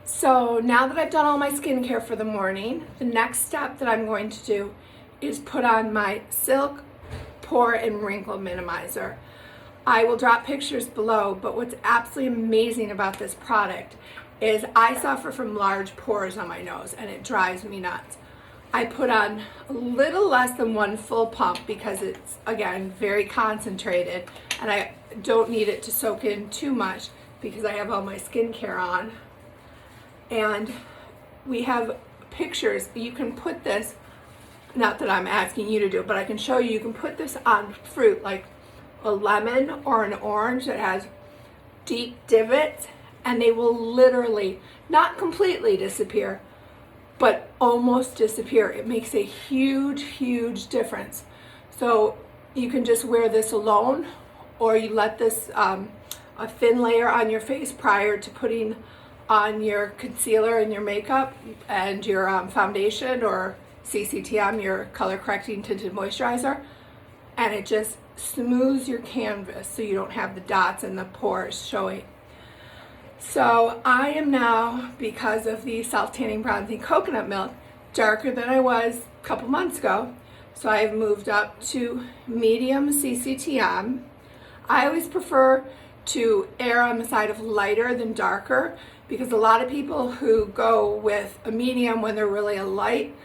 So now that I've done all my skincare for the morning, the next step that I'm going to do is put on my Silk Pore and Wrinkle Minimizer. I will drop pictures below, but what's absolutely amazing about this product is I suffer from large pores on my nose and it drives me nuts. I put on a little less than one full pump because it's, again, very concentrated and I don't need it to soak in too much because I have all my skincare on. And we have pictures. You can put this, not that I'm asking you to do it, but I can show you, you can put this on fruit like a lemon or an orange that has deep divots, and they will literally, not completely disappear, but almost disappear. It makes a huge, huge difference. So you can just wear this alone, or you let this a thin layer on your face prior to putting on your concealer and your makeup and your foundation or CCTM, your color correcting tinted moisturizer, and it just smooths your canvas so you don't have the dots and the pores showing. So I am now, because of the self-tanning bronzing coconut milk, darker than I was a couple months ago. So I have moved up to medium CCTM. I always prefer to err on the side of lighter than darker, because a lot of people who go with a medium when they're really a light,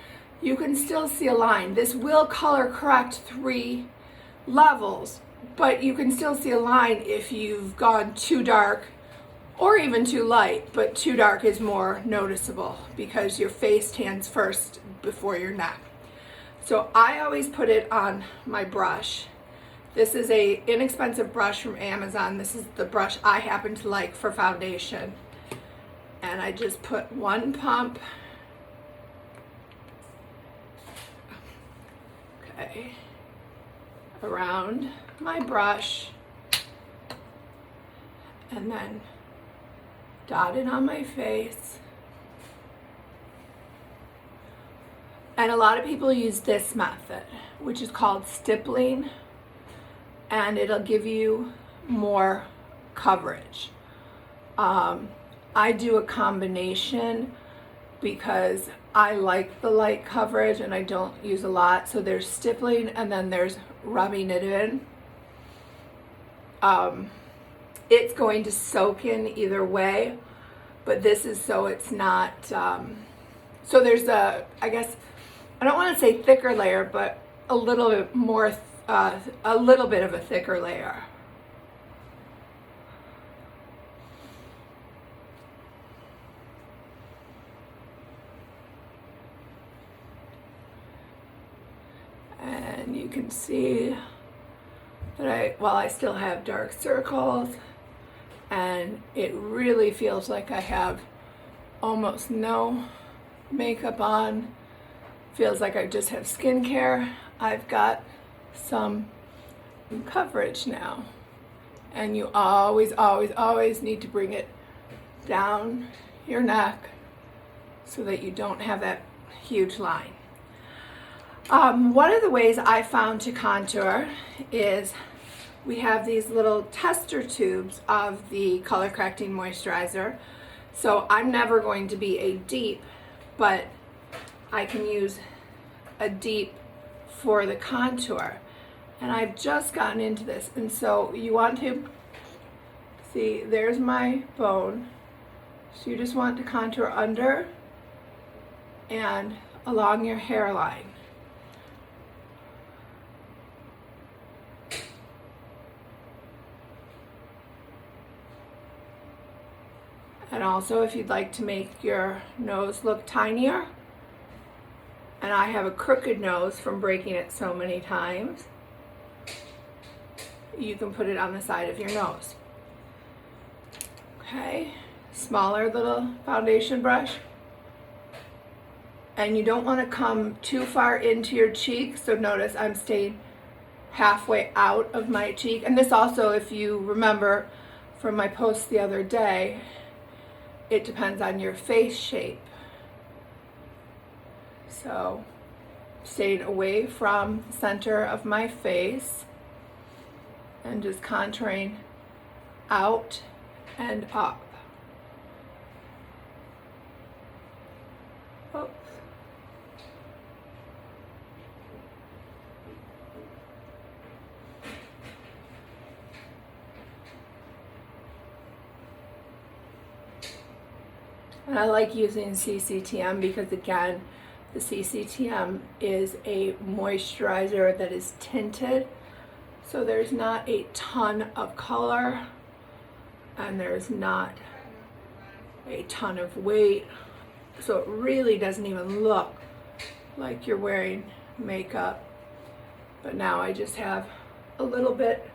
you can still see a line. This will color correct 3 levels, but you can still see a line if you've gone too dark or even too light, but too dark is more noticeable because your face tans first before your neck. So I always put it on my brush. This is a inexpensive brush from Amazon. This is the brush I happen to like for foundation. And I just put 1 pump, okay, around my brush, and then dot it on my face. And a lot of people use this method, which is called stippling, and it'll give you more coverage. I do a combination because I like the light coverage and I don't use a lot. So there's stippling and then there's rubbing it in. It's going to soak in either way, but this is so it's not, so there's a, I guess, I don't want to say thicker layer, but a little bit more, a little bit of a thicker layer. And you can see that I still have dark circles, and it really feels like I have almost no makeup on. Feels like I just have skincare. I've got some coverage now. And you always, always, always need to bring it down your neck so that you don't have that huge line. One of the ways I found to contour is we have these little tester tubes of the color correcting moisturizer. So I'm never going to be a deep, but I can use a deep for the contour. And I've just gotten into this. And so you want to see, there's my bone. So you just want to contour under and along your hairline. And also, if you'd like to make your nose look tinier, and I have a crooked nose from breaking it so many times, you can put it on the side of your nose. Okay, smaller little foundation brush. And you don't want to come too far into your cheek, so notice I'm staying halfway out of my cheek. And this also, if you remember from my post the other day, it depends on your face shape. So, staying away from the center of my face and just contouring out and up. Oops. And I like using CCTM because, again, the CCTM is a moisturizer that is tinted, so there's not a ton of color and there's not a ton of weight, so it really doesn't even look like you're wearing makeup. But now I just have a little bit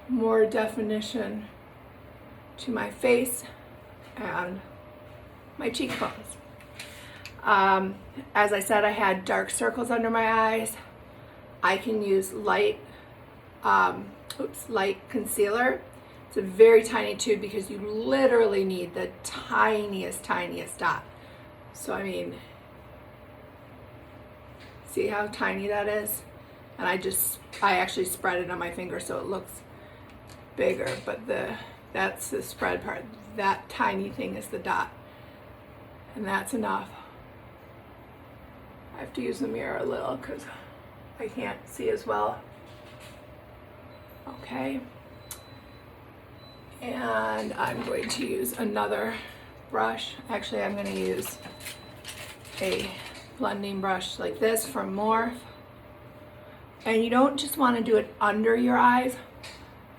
more definition to my face and my cheekbones. As I said, I had dark circles under my eyes. I can use light concealer. It's a very tiny tube because you literally need the tiniest dot. So I mean, see how tiny that is? And I actually spread it on my finger so it looks bigger, but that's the spread part. That tiny thing is the dot. And that's enough. I have to use the mirror a little because I can't see as well. Okay. And I'm going to use another brush. Actually, I'm going to use a blending brush like this from Morphe. And you don't just want to do it under your eyes.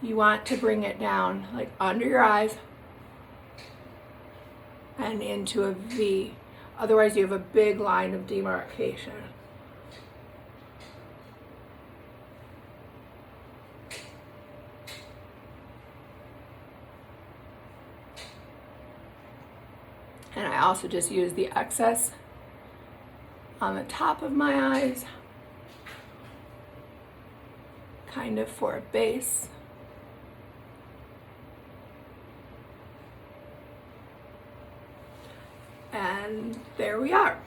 You want to bring it down like under your eyes and into a V. Otherwise you have a big line of demarcation. And I also just use the excess on the top of my eyes, kind of for a base. And there we are.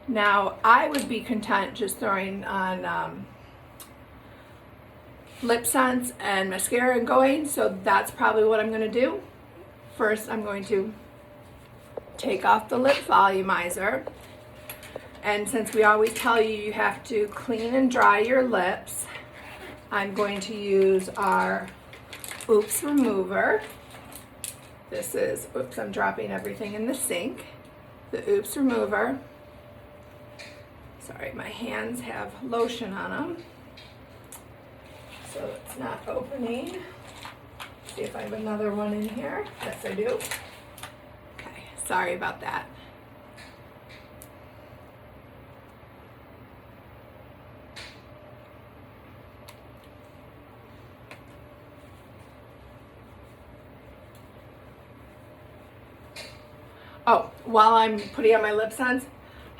Now I would be content just throwing on lip scents and mascara and going, so that's probably what I'm going to do. First I'm going to take off the lip volumizer, and since we always tell you you have to clean and dry your lips, I'm going to use our Oops Remover. This is, oops, I'm dropping everything in the sink. The Oops Remover. Sorry, my hands have lotion on them, so it's not opening. See if I have another one in here. Yes, I do. Okay, sorry about that. Oh, while I'm putting on my lip scents,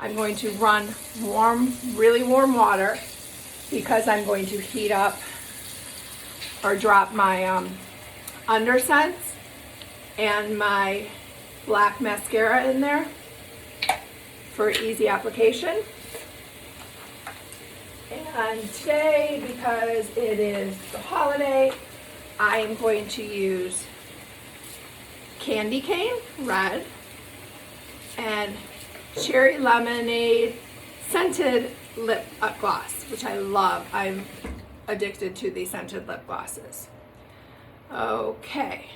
I'm going to run warm, really warm water because I'm going to heat up or drop my under scents and my black mascara in there for easy application. And today, because it is the holiday, I am going to use Candy Cane Red and Cherry Lemonade Scented Lip Gloss, which I love. I'm addicted to these scented lip glosses. Okay,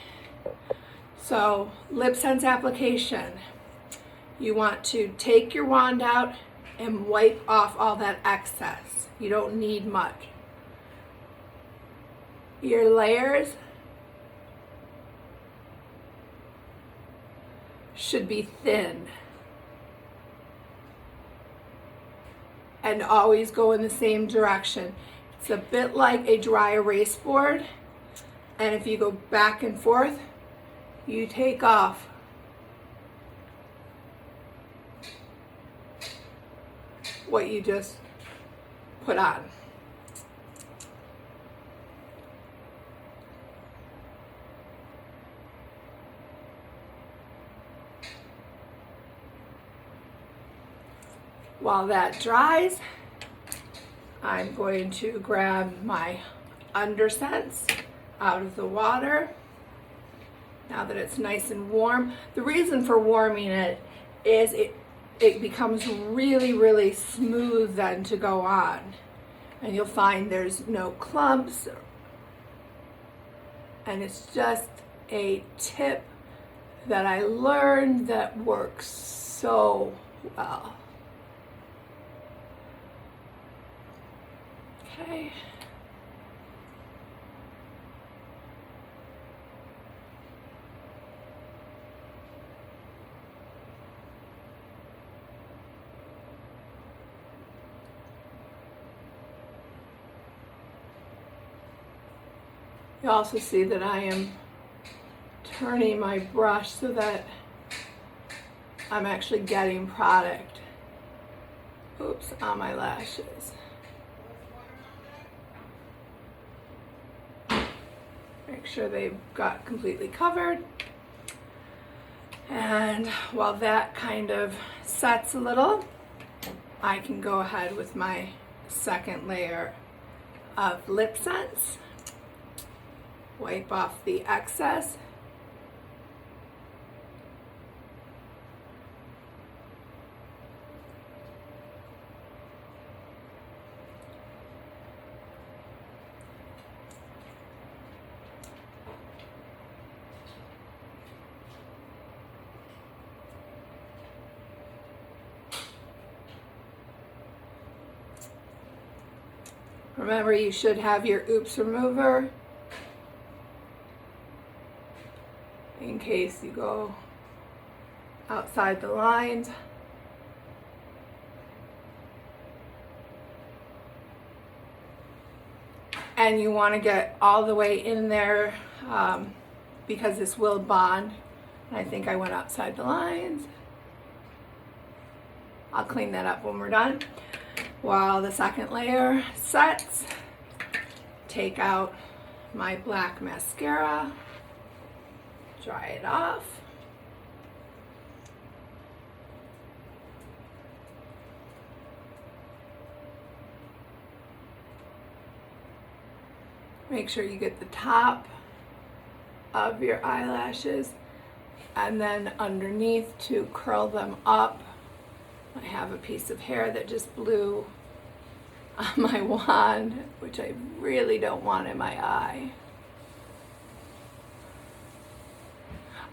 so lip scents application. You want to take your wand out and wipe off all that excess. You don't need much. Your layers should be thin and always go in the same direction. It's a bit like a dry erase board, and if you go back and forth, you take off what you just put on. While that dries, I'm going to grab my under scents out of the water. Now that it's nice and warm, the reason for warming it is it becomes really, really smooth then to go on. And you'll find there's no clumps. And it's just a tip that I learned that works so well. Okay. You also see that I am turning my brush so that I'm actually getting product, oops, on my lashes. Make sure they've got completely covered. And while that kind of sets a little, I can go ahead with my second layer of lip sense. Wipe off the excess. Remember, you should have your oops remover in case you go outside the lines. And you want to get all the way in there because this will bond. And I think I went outside the lines. I'll clean that up when we're done. While the second layer sets, take out my black mascara, dry it off. Make sure you get the top of your eyelashes and then underneath to curl them up. I have a piece of hair that just blew on my wand, which I really don't want in my eye.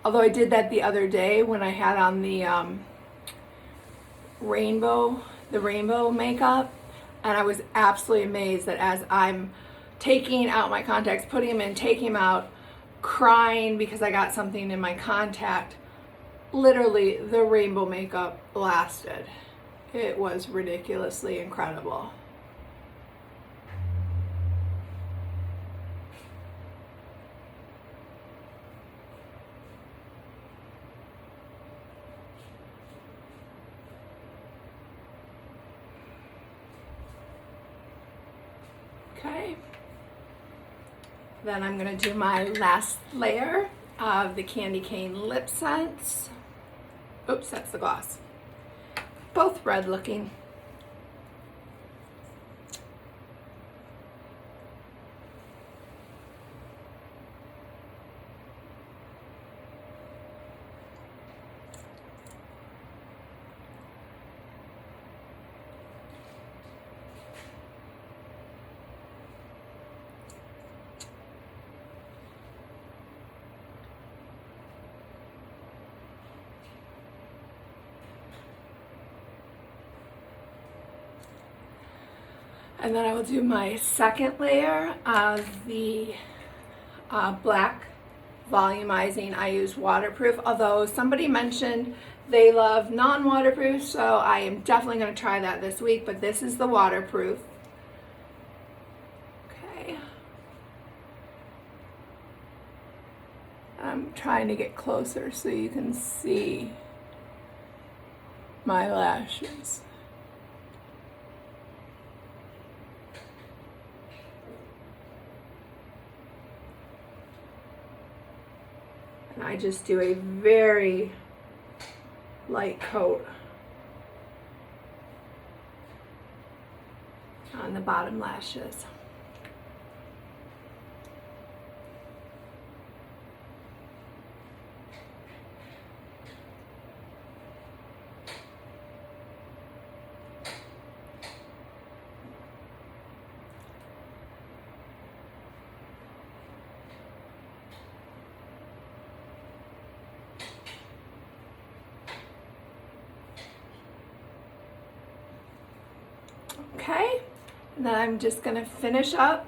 Although I did that the other day when I had on the rainbow makeup, and I was absolutely amazed that as I'm taking out my contacts, putting them in, taking them out, crying because I got something in my contact, literally the rainbow makeup lasted. It was ridiculously incredible. Okay. Then I'm going to do my last layer of the Candy Cane Lip Sense. Oops, that's the gloss. Both red looking. And then I will do my second layer of the black volumizing. I use waterproof, although somebody mentioned they love non-waterproof, so I am definitely going to try that this week, but this is the waterproof. Okay. I'm trying to get closer so you can see my lashes. And I just do a very light coat on the bottom lashes. Okay, and then I'm just gonna finish up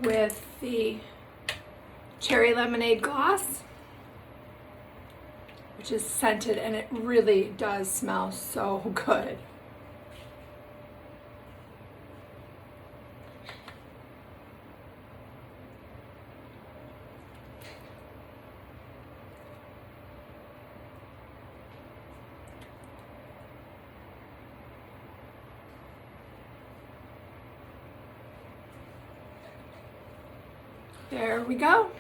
with the cherry lemonade gloss, which is scented, and it really does smell so good. There we go.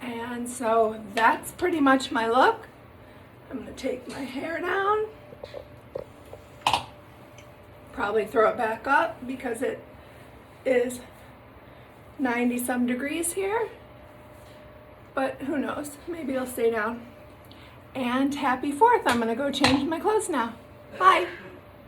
And so that's pretty much my look. I'm going to take my hair down. Probably throw it back up because it is 90 some degrees here. But who knows? Maybe it'll stay down. And happy 4th. I'm going to go change my clothes now. Bye.